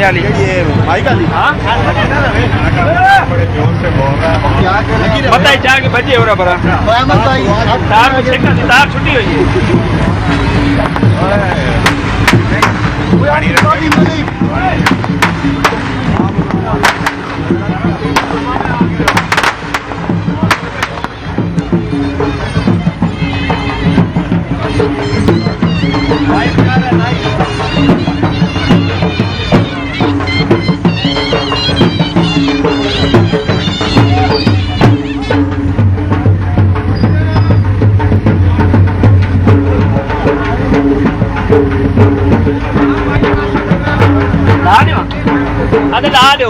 वाली ये माइक वाली हाँ बड़े जोर से बोल रहा है बताइए जाके बजे हो रहा बड़ा तार तार छुट्टी हुई है अरे ला दो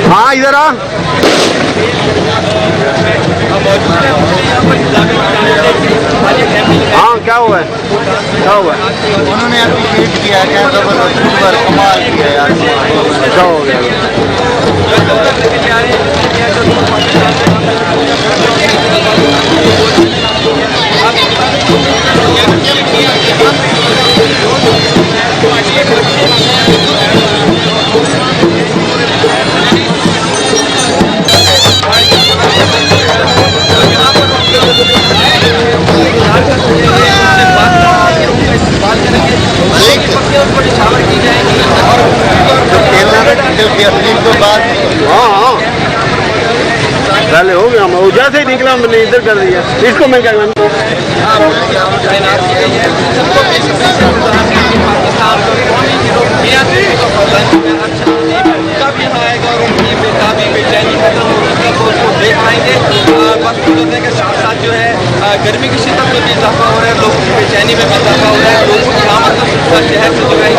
हाँ इधर आ हाँ क्या हुआ है क्या हुआ है उन्होंने अप्रिशिएट किया क्या जबरदस्त कमाल किया यार क्या हो गया हाँ हाँ पहले हो गया मैं जैसे ही निकला मैंने इधर कर दिया इसको मैं क्या जो है गर्मी की शिद्दत में भी इजाफा हो रहा है, लोगों की बेचैनी में भी इजाफा हो रहा है, लोगों की आमद का शहर से जो है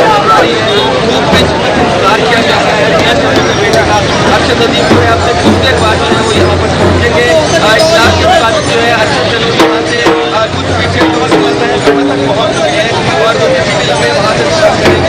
धूप में इंतजार किया जा रहा है। अरशद अदीब जो है आपसे कुछ देर बाद जो है वो यहाँ पर पहुँचेंगे। इजलास के मुताबिक जो है अरशद अदीब यहाँ से कुछ पीछे है जहाँ तक पहुँच चुके हैं और वो वहाँ से करेंगे।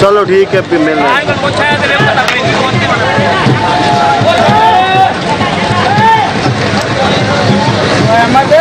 चलो ठीक है फिर मिल रहे हैं। आज कल पूछा है तेरे पता नहीं कौन सी बना अहमद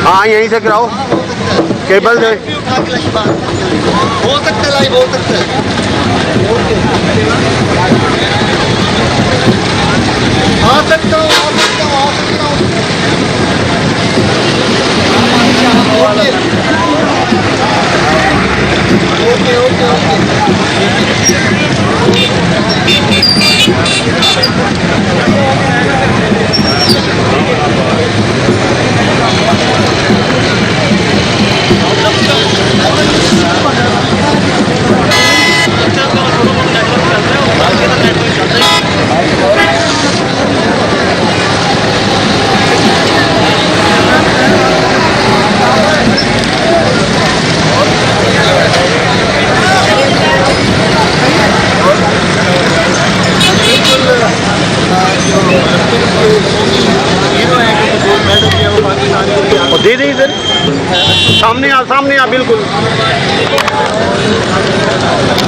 हाँ यहीं से कराओ केबल से। हो सकते लाइव हो सकते आ सकता हूँ आ सकता हूँ आ सकता हूँ ओके ओके ओके ओके